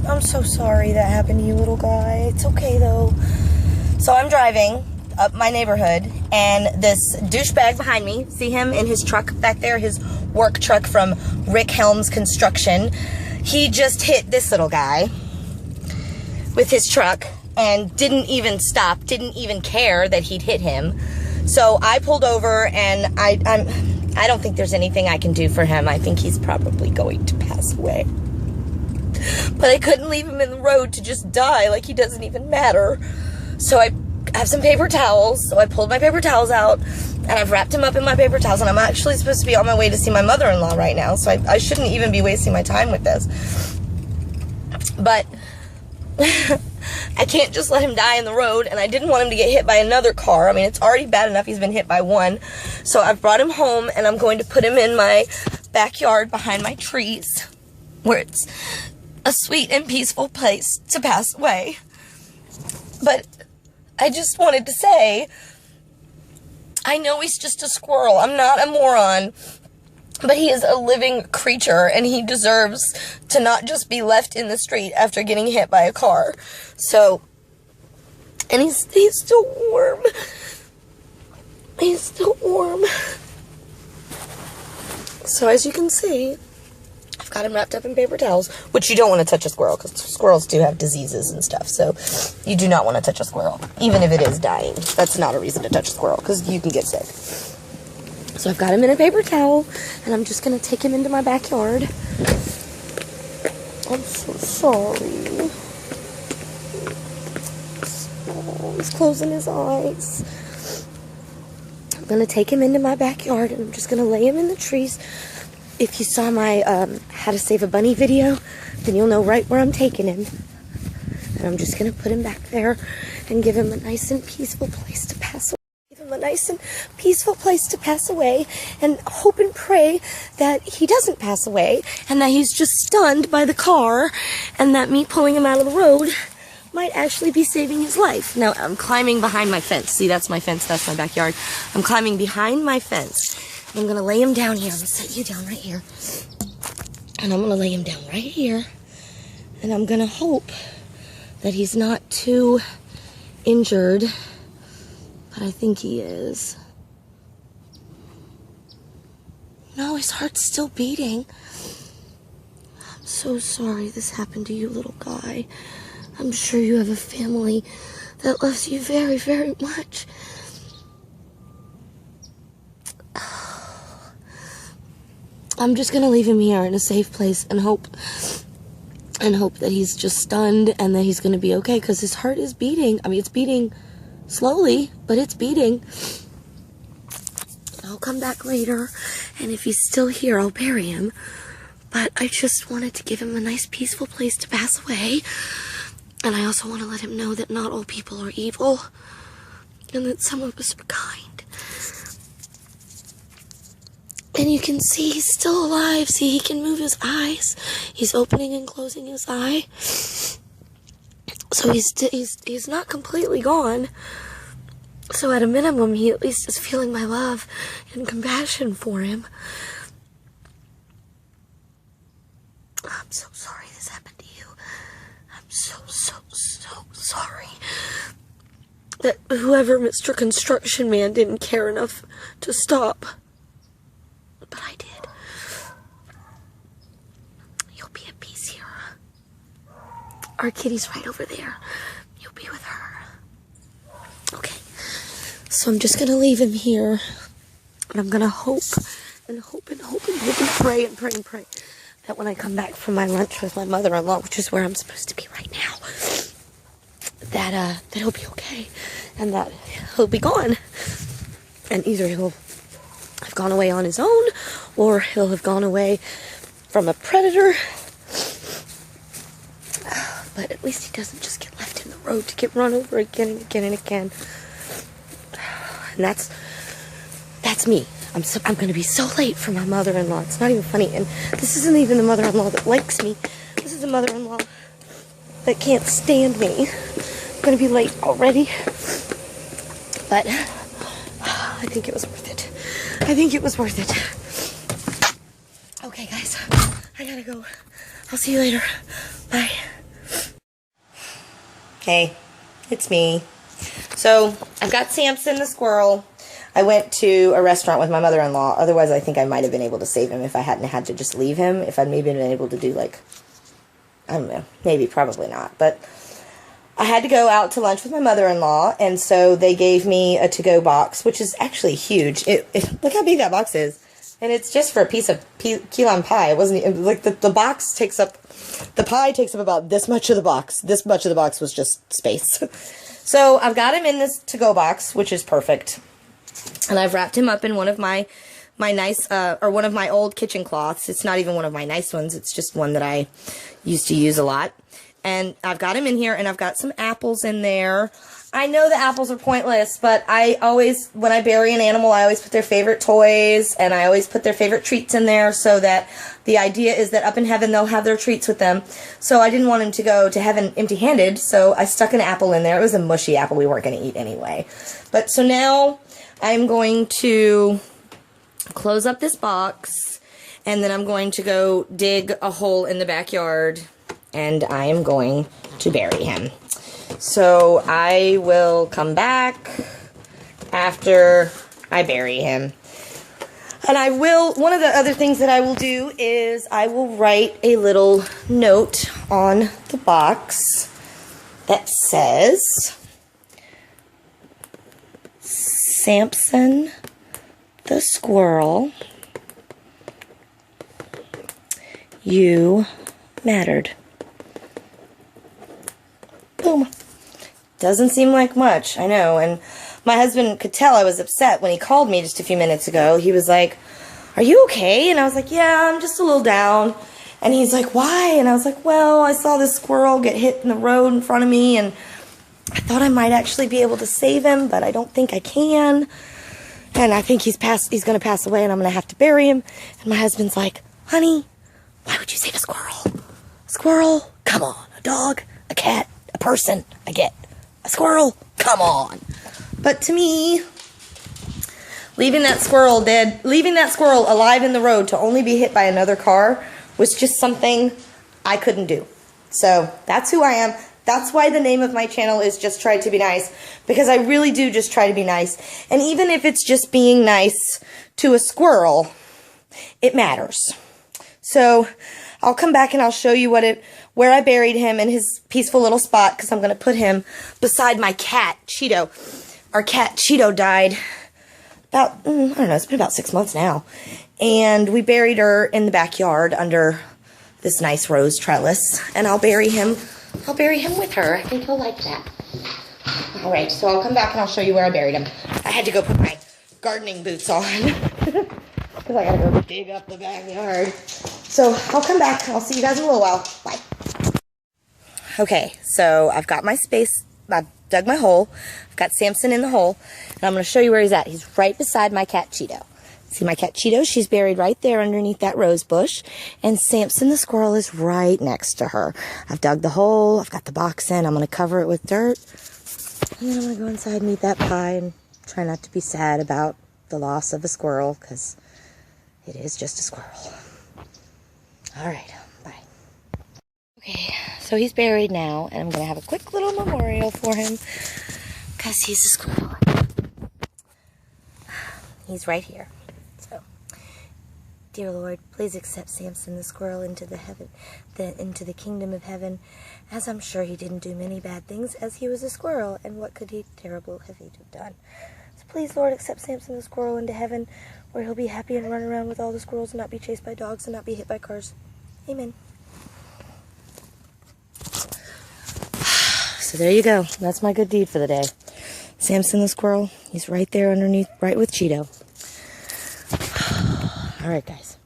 I'm so sorry that happened to you, little guy. It's okay, though. So I'm driving up my neighborhood, and this douchebag behind me, see him in his truck back there, his work truck from Rick Helms Construction, he just hit this little guy with his truck and didn't even stop, didn't even care that he'd hit him. So I pulled over, and I don't think there's anything I can do for him. I think he's probably going to pass away. But I couldn't leave him in the road to just die like he doesn't even matter. So I have some paper towels, so I pulled my paper towels out, and I've wrapped him up in my paper towels, and I'm actually supposed to be on my way to see my mother-in-law right now, so I shouldn't even be wasting my time with this. But I can't just let him die in the road, and I didn't want him to get hit by another car. I mean, it's already bad enough he's been hit by one. So I've brought him home, and I'm going to put him in my backyard behind my trees, where it's a sweet and peaceful place to pass away. But I just wanted to say, I know he's just a squirrel. I'm not a moron. But he is a living creature, and he deserves to not just be left in the street after getting hit by a car. So, and he's still warm. He's still warm. So as you can see, I've got him wrapped up in paper towels, which you don't want to touch a squirrel, because squirrels do have diseases and stuff. So you do not want to touch a squirrel, even if it is dying. That's not a reason to touch a squirrel, because you can get sick. So I've got him in a paper towel, and I'm just going to take him into my backyard. I'm so sorry. Oh, he's closing his eyes. I'm going to take him into my backyard, and I'm just going to lay him in the trees. If you saw my How to Save a Bunny video, then you'll know right where I'm taking him. And I'm just going to put him back there and give him a nice and peaceful place to pass away. A nice and peaceful place to pass away, and hope and pray that he doesn't pass away, and that he's just stunned by the car, and that me pulling him out of the road might actually be saving his life. Now, I'm climbing behind my fence. See, that's my fence, that's my backyard. I'm climbing behind my fence. I'm gonna lay him down here. I'm gonna set you down right here. And I'm gonna lay him down right here. And I'm gonna hope that he's not too injured. But I think he is. No, his heart's still beating. I'm so sorry this happened to you, little guy. I'm sure you have a family that loves you very, very much. I'm just gonna leave him here in a safe place and hope that he's just stunned and that he's gonna be okay, because his heart is beating. I mean, it's beating slowly, but it's beating. I'll come back later, and if he's still here, I'll bury him. But I just wanted to give him a nice, peaceful place to pass away. And I also want to let him know that not all people are evil, and that some of us are kind. And you can see he's still alive. See, he can move his eyes. He's opening and closing his eye. So he's not completely gone. So at a minimum, he at least is feeling my love and compassion for him. I'm so sorry this happened to you. I'm so sorry that whoever Mr. Construction Man didn't care enough to stop. But I did. You'll be at peace here. Our kitty's right over there. You'll be with her. Okay. So I'm just gonna leave him here. And I'm gonna hope and pray that when I come back from my lunch with my mother-in-law, which is where I'm supposed to be right now, that he'll be okay. And that he'll be gone. And either he'll have gone away on his own, or he'll have gone away from a predator. But at least he doesn't just get left in the road to get run over again and again and again. And that's me. I'm going to be so late for my mother-in-law. It's not even funny. And this isn't even the mother-in-law that likes me. This is the mother-in-law that can't stand me. I'm going to be late already. But I think it was worth it. I think it was worth it. Okay, guys. I gotta go. I'll see you later. Bye. Hey, it's me. So, I've got Sampson the squirrel. I went to a restaurant with my mother-in-law. Otherwise, I think I might have been able to save him if I hadn't had to just leave him. If I'd maybe been able to do, like, I don't know. Maybe, probably not. But I had to go out to lunch with my mother-in-law, and so they gave me a to-go box, which is actually huge. Look how big that box is. And it's just for a piece of key lime pie. It wasn't, like, the box takes up, the pie takes up about this much of the box. This much of the box was just space. So, I've got him in this to-go box, which is perfect. And I've wrapped him up in one of my nice, or one of my old kitchen cloths. It's not even one of my nice ones. It's just one that I used to use a lot. And I've got him in here, and I've got some apples in there. I know the apples are pointless, but I always, when I bury an animal, I always put their favorite toys, and I always put their favorite treats in there, so that the idea is that up in heaven they'll have their treats with them. So I didn't want him to go to heaven empty-handed, so I stuck an apple in there. It was a mushy apple we weren't going to eat anyway. But so now I'm going to close up this box, and then I'm going to go dig a hole in the backyard, and I am going to bury him. So I will come back after I bury him. And I will, one of the other things that I will do is I will write a little note on the box that says, Sampson the squirrel, you mattered. Boom. Doesn't seem like much, I know, and my husband could tell I was upset when he called me just a few minutes ago. He was like, are you okay? And I was like, yeah, I'm just a little down. And he's like, why? And I was like, well, I saw this squirrel get hit in the road in front of me, and I thought I might actually be able to save him, but I don't think I can. And I think he's going to pass away, and I'm going to have to bury him. And my husband's like, honey, why would you save a squirrel? A squirrel? Come on. A dog? A cat? A person? I get. A squirrel? Come on. But to me, leaving that squirrel dead, leaving that squirrel alive in the road to only be hit by another car was just something I couldn't do. So that's who I am. That's why the name of my channel is Just Try to Be Nice, because I really do just try to be nice. And even if it's just being nice to a squirrel, it matters. So I'll come back and I'll show you where I buried him in his peaceful little spot, because I'm going to put him beside my cat, Cheeto. Our cat, Cheeto, died about, I don't know, it's been about 6 months now. And we buried her in the backyard under this nice rose trellis. And I'll bury him with her. I think he'll like that. Alright, so I'll come back and I'll show you where I buried him. I had to go put my gardening boots on, because I gotta go dig up the backyard. So I'll come back. I'll see you guys in a little while. Bye. Okay, so I've got my space. I've dug my hole. I've got Sampson in the hole. And I'm going to show you where he's at. He's right beside my cat Cheeto. See my cat Cheeto? She's buried right there underneath that rose bush. And Sampson the squirrel is right next to her. I've dug the hole. I've got the box in. I'm going to cover it with dirt. And then I'm going to go inside and eat that pie and try not to be sad about the loss of a squirrel, because it is just a squirrel. Alright, bye. Okay, so he's buried now, and I'm going to have a quick little memorial for him, because he's a squirrel. He's right here. So, dear Lord, please accept Sampson the squirrel into the kingdom of heaven, as I'm sure he didn't do many bad things, as he was a squirrel, and what could he terrible have he done? So please, Lord, accept Sampson the squirrel into heaven, where he'll be happy and run around with all the squirrels and not be chased by dogs and not be hit by cars. Amen. So there you go. That's my good deed for the day. Sampson the squirrel, he's right there underneath, right with Cheeto. All right, guys.